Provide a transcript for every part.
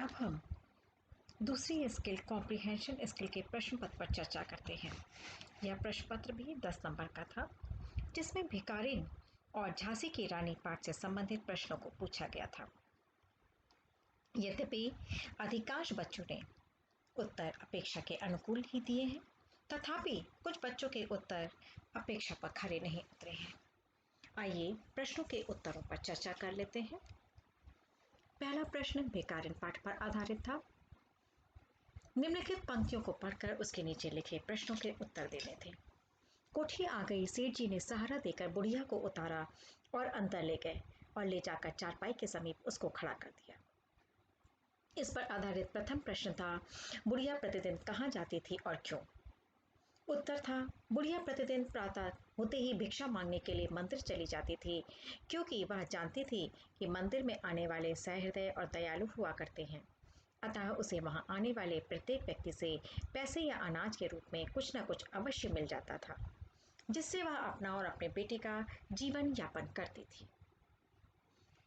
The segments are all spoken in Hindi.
अब हम दूसरी स्किल कॉम्प्रिहेंशन स्किल के प्रश्न पत्र पर चर्चा करते हैं। यह प्रश्न पत्र भी 10 नंबर का था, जिसमें भिखारिन और झांसी की रानी पाठ से संबंधित प्रश्नों को पूछा गया था। यद्यपि अधिकांश बच्चों ने उत्तर अपेक्षा के अनुकूल ही दिए हैं, तथापि कुछ बच्चों के उत्तर अपेक्षा पर खरे नहीं उतरे हैं। आइए प्रश्नों के उत्तरों पर चर्चा कर लेते हैं। पहला प्रश्न भिखारिन पाठ पर आधारित था। निम्नलिखित पंक्तियों को पढ़कर उसके नीचे लिखे प्रश्नों के उत्तर देने थे। कोठी आ गई, सेठ जी ने सहारा देकर बुढ़िया को उतारा और अंदर ले गए और ले जाकर चारपाई के समीप उसको खड़ा कर दिया। इस पर आधारित प्रथम प्रश्न था, बुढ़िया प्रतिदिन कहाँ जाती थी और क्यों? उत्तर था, बुढ़िया प्रतिदिन प्रातः होते ही भिक्षा मांगने के लिए मंदिर चली जाती थी, क्योंकि वह जानती थी कि मंदिर में आने वाले सहृदय और दयालु हुआ करते हैं। अतः उसे वहां आने वाले प्रत्येक व्यक्ति से पैसे या अनाज के रूप में कुछ न कुछ अवश्य मिल जाता था, जिससे वह अपना और अपने बेटे का जीवन यापन करती थी।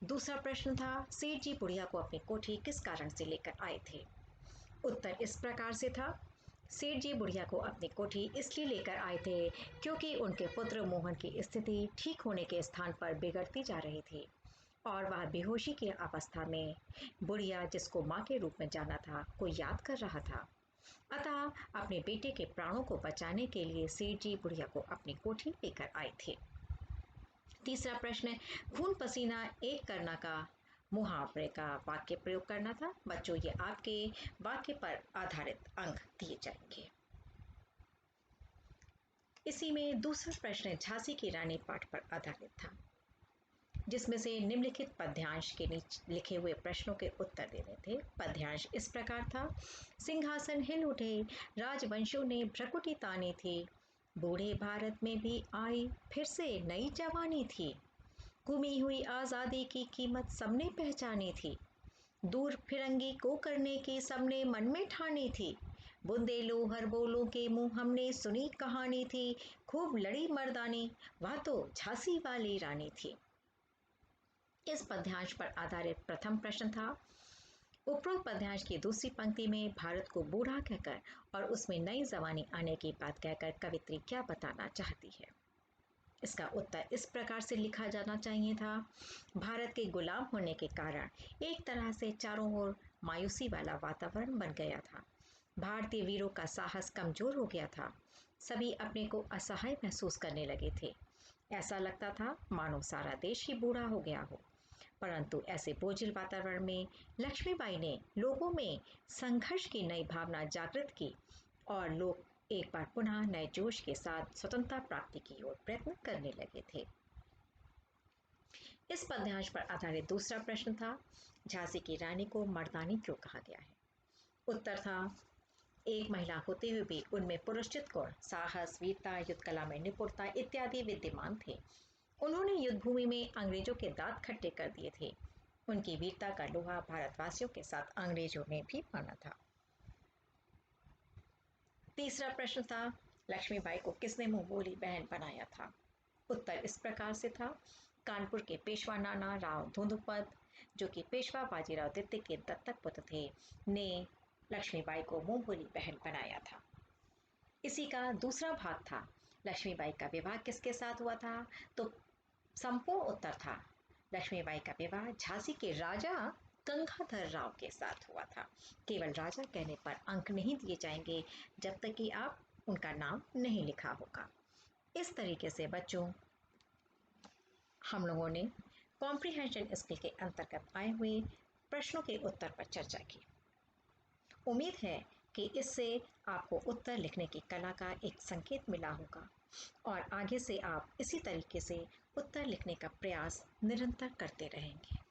दूसरा प्रश्न था, सेठ जी बुढ़िया को अपनी कोठी किस कारण से लेकर आए थे? उत्तर इस प्रकार से था, सेठ जी बुढ़िया को अपनी कोठी इसलिए लेकर आए थे क्योंकि उनके पुत्र मोहन की स्थिति ठीक होने के स्थान पर बिगड़ती जा रही थी और वह बेहोशी की अवस्था में बुढ़िया, जिसको माँ के रूप में जाना था, को याद कर रहा था। अतः अपने बेटे के प्राणों को बचाने के लिए सेठ जी बुढ़िया को अपनी कोठी लेकर आए थे। तीसरा प्रश्न, खून पसीना एक करना का मुहावरे का वाक्य प्रयोग करना था। बच्चों, ये आपके वाक्य पर आधारित अंक दिए जाएंगे। इसी में दूसरा प्रश्न झांसी की रानी पाठ पर आधारित था, जिसमें से निम्नलिखित पद्यांश के नीचे लिखे हुए प्रश्नों के उत्तर देने थे। पद्यांश इस प्रकार था, सिंहासन हिल उठे, राजवंशों ने भ्रकुटी तानी थी, बूढ़े भारत में भी आई फिर से नई जवानी थी, गुमी हुई आज़ादी की कीमत सबने पहचानी थी, दूर फिरंगी को करने की सबने मन में ठानी थी, बुंदेलो हर बोलों के मुंह हमने सुनी कहानी थी, खूब लड़ी मर्दानी, वह तो झांसी वाली रानी थी। इस पद्यांश पर आधारित प्रथम प्रश्न था, उपरोक्त पद्यांश की दूसरी पंक्ति में भारत को बूढ़ा कहकर और उसमें नई जवानी आने की बात कहकर कवित्री क्या बताना चाहती है? इसका उत्तर इस प्रकार से लिखा जाना चाहिए था, भारत के गुलाम होने के कारण एक तरह से चारों ओर मायूसी वाला वातावरण बन गया था। भारतीय वीरों का साहस कमजोर हो गया था। सभी अपने को असहाय महसूस करने लगे थे। ऐसा लगता था मानो सारा देश ही बूढ़ा हो गया हो। परंतु ऐसे बोझिल वातावरण में लक्ष्मीबाई ने लोगों में संघर्ष की नई भावना जागृत की और लोग एक बार पुनः नए जोश के साथ स्वतंत्रता प्राप्ति की ओर प्रयत्न करने लगे थे। इस पद्यांश पर आधारित दूसरा प्रश्न था, झांसी की रानी को मर्दानी क्यों कहा गया है? उत्तर था, एक महिला होते हुए भी उनमें पुरुषोचित गुण, साहस, वीरता, युद्ध कला में निपुणता इत्यादि विद्यमान थे। उन्होंने युद्ध भूमि में अंग्रेजों के दांत खट्टे कर दिए थे। उनकी वीरता का लोहा भारतवासियों के साथ अंग्रेजों ने भी माना था। तीसरा प्रश्न था, लक्ष्मीबाई को किसने मुंह बोली बहन बनाया था? उत्तर इस प्रकार से था, कानपुर के पेशवा नाना राव धुंधुपद, जो कि पेशवा बाजीराव द्वितीय के दत्तक पुत्र थे, ने लक्ष्मीबाई को मुंह बोली बहन बनाया था। इसी का दूसरा भाग था, लक्ष्मीबाई का विवाह किसके साथ हुआ था? तो संपूर्ण उत्तर था, लक्ष्मीबाई का विवाह झांसी के राजा गंगाधर राव के साथ हुआ था। केवल राजा कहने पर अंक नहीं दिए जाएंगे जब तक कि आप उनका नाम नहीं लिखा होगा। इस तरीके से बच्चों, हम लोगों ने कॉम्प्रिहेंशन स्किल के अंतर्गत आए हुए प्रश्नों के उत्तर पर चर्चा की। उम्मीद है कि इससे आपको उत्तर लिखने की कला का एक संकेत मिला होगा और आगे से आप इसी तरीके से उत्तर लिखने का प्रयास निरंतर करते रहेंगे।